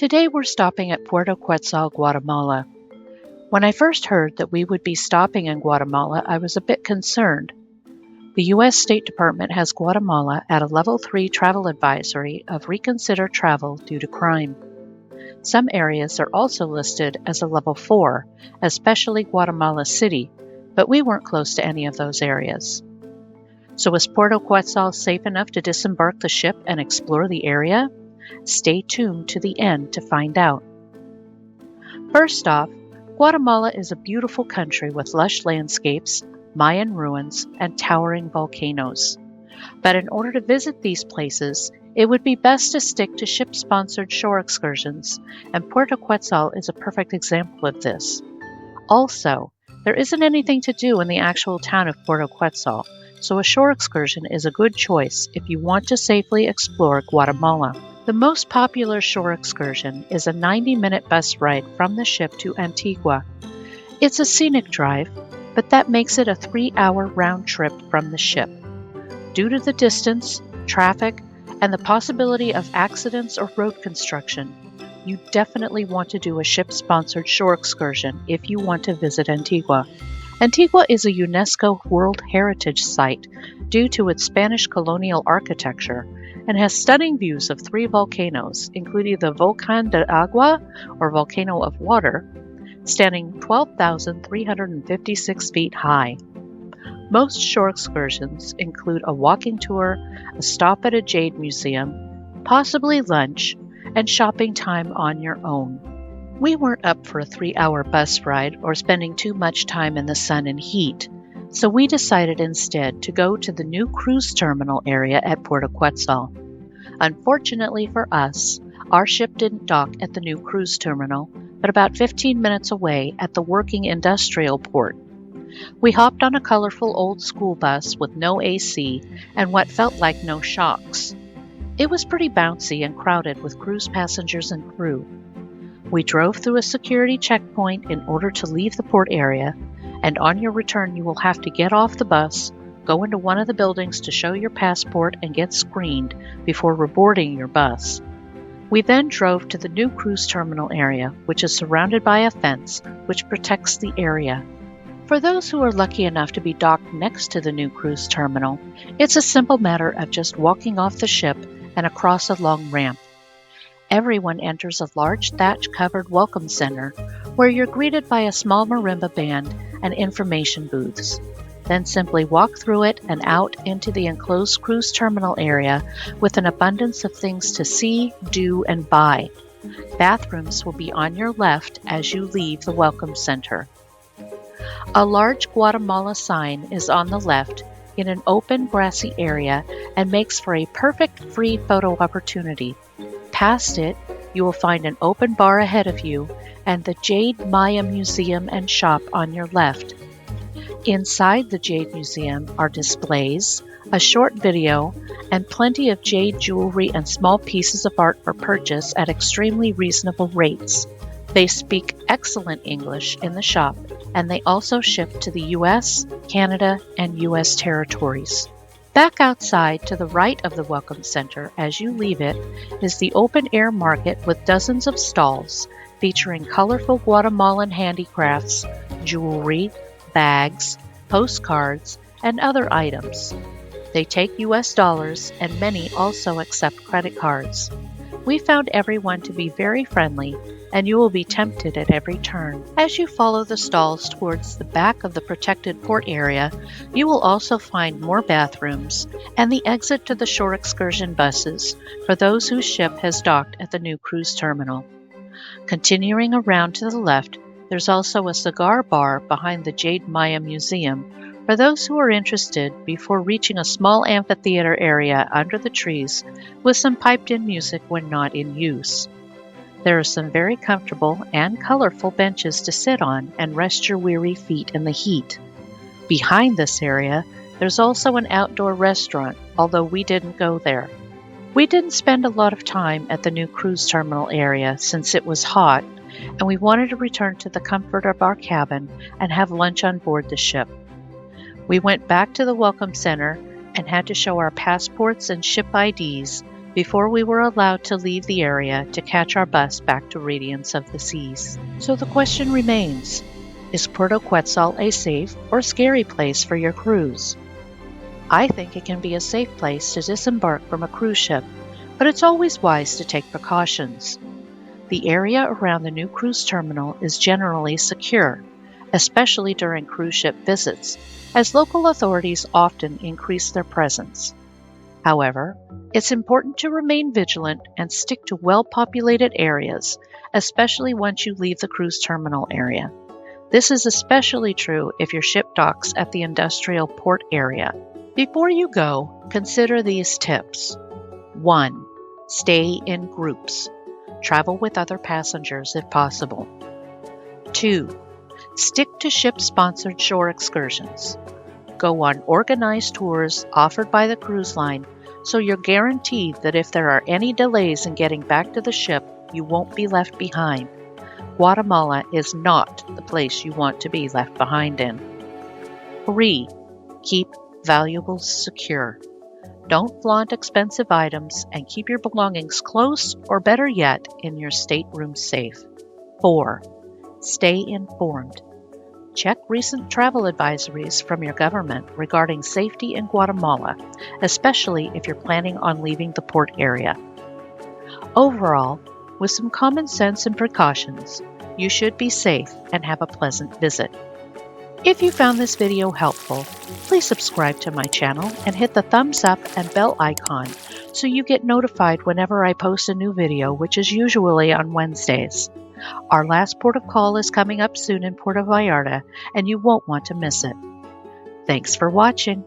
Today we're stopping at Puerto Quetzal, Guatemala. When I first heard that we would be stopping in Guatemala, I was a bit concerned. The U.S. State Department has Guatemala at a Level 3 travel advisory of reconsider travel due to crime. Some areas are also listed as a Level 4, especially Guatemala City, but we weren't close to any of those areas. So is Puerto Quetzal safe enough to disembark the ship and explore the area? Stay tuned to the end to find out. First off, Guatemala is a beautiful country with lush landscapes, Mayan ruins, and towering volcanoes. But in order to visit these places, it would be best to stick to ship-sponsored shore excursions, and Puerto Quetzal is a perfect example of this. Also, there isn't anything to do in the actual town of Puerto Quetzal, so a shore excursion is a good choice if you want to safely explore Guatemala. The most popular shore excursion is a 90-minute bus ride from the ship to Antigua. It's a scenic drive, but that makes it a 3-hour round trip from the ship. Due to the distance, traffic, and the possibility of accidents or road construction, you definitely want to do a ship-sponsored shore excursion if you want to visit Antigua. Antigua is a UNESCO World Heritage Site due to its Spanish colonial architecture and has stunning views of 3 volcanoes, including the Volcán de Agua, or Volcano of Water, standing 12,356 feet high. Most shore excursions include a walking tour, a stop at a jade museum, possibly lunch, and shopping time on your own. We weren't up for a 3-hour bus ride or spending too much time in the sun and heat, so we decided instead to go to the new cruise terminal area at Puerto Quetzal. Unfortunately for us, our ship didn't dock at the new cruise terminal, but about 15 minutes away at the working industrial port. We hopped on a colorful old school bus with no AC and what felt like no shocks. It was pretty bouncy and crowded with cruise passengers and crew. We drove through a security checkpoint in order to leave the port area, and on your return you will have to get off the bus, go into one of the buildings to show your passport and get screened before reboarding your bus. We then drove to the new cruise terminal area, which is surrounded by a fence which protects the area. For those who are lucky enough to be docked next to the new cruise terminal, it's a simple matter of just walking off the ship and across a long ramp. Everyone enters a large thatch-covered welcome center where you're greeted by a small marimba band and information booths. Then simply walk through it and out into the enclosed cruise terminal area with an abundance of things to see, do, and buy. Bathrooms will be on your left as you leave the welcome center. A large Guatemala sign is on the left in an open grassy area and makes for a perfect free photo opportunity. Past it, you will find an open bar ahead of you and the Jade Maya Museum and Shop on your left. Inside the Jade Museum are displays, a short video, and plenty of jade jewelry and small pieces of art for purchase at extremely reasonable rates. They speak excellent English in the shop, and they also ship to the US, Canada, and US territories. Back outside to the right of the Welcome Center as you leave it is the open-air market with dozens of stalls featuring colorful Guatemalan handicrafts, jewelry, bags, postcards, and other items. They take US dollars and many also accept credit cards. We found everyone to be very friendly, and you will be tempted at every turn. As you follow the stalls towards the back of the protected port area, you will also find more bathrooms and the exit to the shore excursion buses for those whose ship has docked at the new cruise terminal. Continuing around to the left, there's also a cigar bar behind the Jade Maya Museum for those who are interested before reaching a small amphitheater area under the trees with some piped-in music when not in use. There are some very comfortable and colorful benches to sit on and rest your weary feet in the heat. Behind this area, there's also an outdoor restaurant, although we didn't go there. We didn't spend a lot of time at the new cruise terminal area since it was hot, and we wanted to return to the comfort of our cabin and have lunch on board the ship. We went back to the Welcome Center and had to show our passports and ship IDs before we were allowed to leave the area to catch our bus back to Radiance of the Seas. So the question remains, is Puerto Quetzal a safe or scary place for your cruise? I think it can be a safe place to disembark from a cruise ship, but it's always wise to take precautions. The area around the new cruise terminal is generally secure, especially during cruise ship visits, as local authorities often increase their presence. However, it's important to remain vigilant and stick to well-populated areas, especially once you leave the cruise terminal area. This is especially true if your ship docks at the industrial port area. Before you go, consider these tips. 1. Stay in groups. Travel with other passengers if possible. 2. Stick to ship-sponsored shore excursions. Go on organized tours offered by the cruise line, so you're guaranteed that if there are any delays in getting back to the ship, you won't be left behind. Guatemala is not the place you want to be left behind in. 3. Keep valuables secure. Don't flaunt expensive items and keep your belongings close or better yet, in your stateroom safe. 4. Stay informed. Check recent travel advisories from your government regarding safety in Guatemala, especially if you're planning on leaving the port area. Overall, with some common sense and precautions, you should be safe and have a pleasant visit. If you found this video helpful, please subscribe to my channel and hit the thumbs up and bell icon so you get notified whenever I post a new video, which is usually on Wednesdays. Our last port of call is coming up soon in Puerto Vallarta, and you won't want to miss it. Thanks for watching.